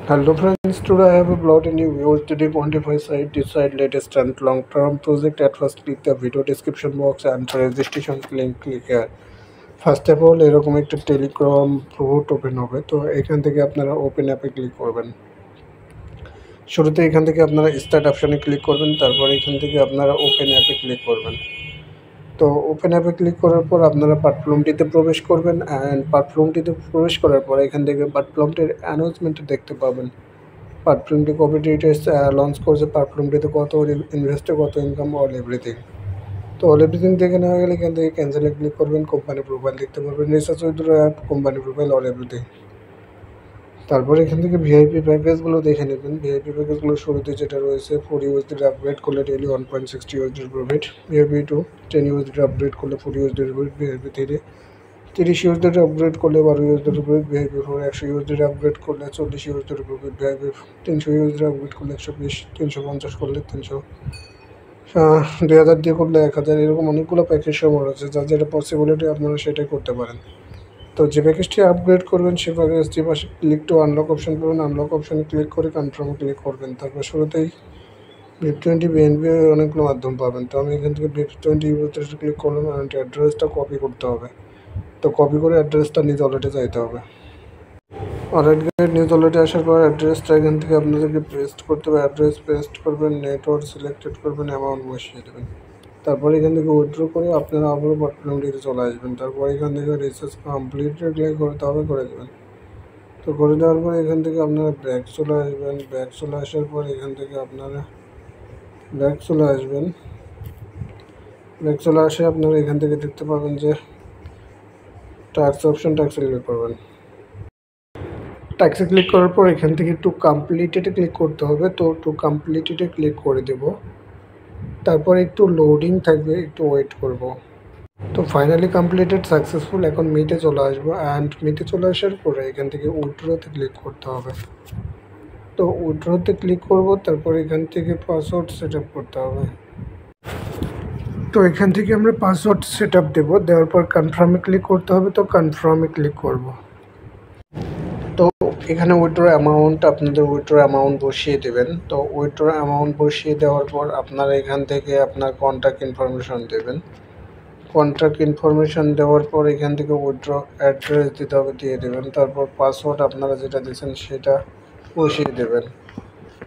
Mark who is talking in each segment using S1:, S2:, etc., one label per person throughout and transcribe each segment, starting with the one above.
S1: Hello friends, today I have brought a new USDT quantify site. Decide latest and long-term project. At first click the video description box and registration link click here. First of all এরকম একটা Telegram প্রোট open হবে, তো এখান থেকে আপনারা open অ্যাপে click করবেন। শুরুতে এখান থেকে আপনারা স্টার্ট অপশানে ক্লিক করবেন, তারপর এখান থেকে আপনারা ওপেন অ্যাপে ক্লিক করবেন। তো ওপেন অ্যাপে ক্লিক করার পর আপনারা প্ল্যাটফর্মটিতে প্রবেশ করবেন, অ্যান্ড প্ল্যাটফর্মটিতে প্রবেশ করার পর এখান থেকে প্ল্যাটফর্মটির অ্যানাউন্সমেন্ট দেখতে পাবেন। প্ল্যাটফর্মটি কবে ডিটেলস লঞ্চ করছে, প্ল্যাটফর্মটিতে কত ইনভেস্টে, কত ইনকাম, অল এভরিথিং। তো অল এভরিথিং দেখে নেওয়া গেলে এখান থেকে ক্যান্সেলে ক্লিক করবেন। কোম্পানি প্রোফাইল দেখতে পারবেন, research withdraw app, company profile, all everything. তারপরে এখান থেকে ভিআইপি প্যাকেজগুলো দেখে নেবেন। ভিআইপি প্যাকেজগুলো শুরুতে যেটা রয়েছে 4 ইউএসডি আপগ্রেড করলে daily 1.60 USD profit, VIP 2 10 USD upgrade করলে 4 USD profit, VIP 3 30 USD upgrade করলে 12 USD profit, VIP 4 100 USD upgrade করলে 40 USD profit, VIP 300 USD upgrade করলে 120, 350 করলে 300, 2000 দিয়ে করলে 1000। এরকম অনেকগুলো প্যাকেজ সময় আছে, যার যেটা পসিবিলিটি আপনারা সেটাই করতে পারেন। তো যে প্যাকেজটি আপগ্রেড করবেন সে প্যাকেজটি পাশে ক্লিক টু আনলক অপশন পাবেন, আনলক অপশনে ক্লিক করে কনফার্মে ক্লিক করবেন। তারপর শুরুতেই VIP20 BNB অনেকগুলো মাধ্যম পাবেন। তো আমি এখান থেকে VIP20 ইউজারটা ক্লিক করলাম, অ্যান্ড অ্যাড্রেসটা কপি করতে হবে। তো কপি করে অ্যাড্রেসটা নিজ ওয়ালেটে যাইতে হবে। অলরেডি নিউজ ওয়ালেটে আসার পর অ্যাড্রেসটা এখান থেকে আপনাদেরকে পেস্ট করতে হবে। অ্যাড্রেস পেস্ট করবেন, নেটওয়ার্ক সিলেক্টেড করবেন, অ্যামাউন্ট বসিয়ে দেবেন। তারপর এখান থেকে উইথড্র করে আপনারা আবারও প্ল্যাটফর্মটিতে চলে আসবেন। তারপর এখান থেকে রিসার্চ কমপ্লিটেড ক্লিক করতে হবে, করে দেবেন। তো করে দেওয়ার পর এখান থেকে আপনারা ব্যাক চলে আসবেন। ব্যাক চলে আসার পর এখান থেকে আপনারা ব্যাক চলে আসবেন। ব্যাক চলে আসে আপনারা এখান থেকে দেখতে পাবেন যে ট্যাক্স অপশন, ট্যাক্সে ক্লিক করবেন। ট্যাক্সে ক্লিক করার পর এখান থেকে টু কমপ্লিটেডে ক্লিক করতে হবে। তো টু কমপ্লিটেডে ক্লিক করে দেব। তারপর একটু লোডিং থাকবে, একটু ওয়েট করব। তো ফাইনালি কমপ্লিটেড, সাকসেসফুল। এখন মিটে চলে আসবো, অ্যান্ড মিটে চলে আসার পরে এখান থেকে উইথড্রতে ক্লিক করতে হবে। তো উইথড্রতে ক্লিক করব, তারপর এখান থেকে পাসওয়ার্ড সেট আপ করতে হবে। তো এখান থেকে আমরা পাসওয়ার্ড সেট আপ দেবো, দেওয়ার পর কনফার্মে ক্লিক করতে হবে। তো কনফার্মে ক্লিক করব। তো এখানে উইথড্র অ্যামাউন্ট, আপনাদের উইথড্র অ্যামাউন্ট বসিয়ে দেবেন। তো উইথড্র অ্যামাউন্ট বসিয়ে দেওয়ার পর আপনারা এখান থেকে আপনার কন্ট্যাক্ট ইনফরমেশন দেবেন। কন্ট্যাক্ট ইনফরমেশন দেওয়ার পর এখান থেকে উইথড্র অ্যাড্রেস দিতে হবে, দিয়ে দেবেন। তারপর পাসওয়ার্ড আপনারা যেটা দিয়েছেন সেটা বসিয়ে দেবেন।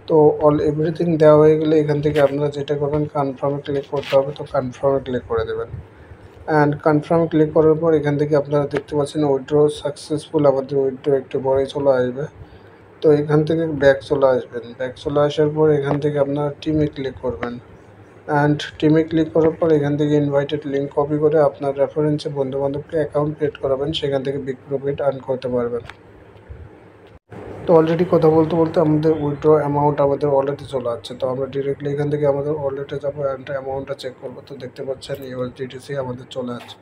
S1: তো অল এভরিথিং দেওয়া হয়ে গেলে এখান থেকে আপনারা যেটা করবেন কনফার্মে ক্লিক করতে হবে। তো কনফার্মে ক্লিক করে দেবেন, অ্যান্ড কনফার্মে ক্লিক করার পর এখান থেকে আপনারা দেখতে পাচ্ছেন উইথড্র সাকসেসফুল। আমাদের উইথড্র একটু পরেই চলে আসবে। তো এখান থেকে ব্যাক চলে আসবেন। ব্যাক চলে আসার পর এখান থেকে আপনারা টিমে ক্লিক করবেন, অ্যান্ড টিমে ক্লিক করার পর এখান থেকে ইনভাইটেড লিঙ্ক কপি করে আপনার রেফারেন্সে বন্ধুবান্ধবকে অ্যাকাউন্ট ক্রিয়েট করাবেন, সেখান থেকে বিগ প্রফিট আর্ন করতে পারবেন। তো অলরেডি কথা বলতে বলতে আমাদের উইথড্র অ্যামাউন্ট আমাদের ওয়ালেটে চলে আসছে। তো আমরা ডিরেক্টলি এখান থেকে আমাদের ওয়ালেটে যাবো, অ্যান্ড অ্যামাউন্টটা চেক করবো। তো দেখতে পাচ্ছেন USDTC আমাদের চলে আসছে।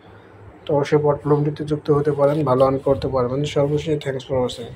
S1: তো অবশ্যই প্ল্যাটফর্মটিতে যুক্ত হতে পারেন, ভালো আর্ন করতে পারবেন। সর্বশেষ থ্যাংকস ফর ওয়াচিং।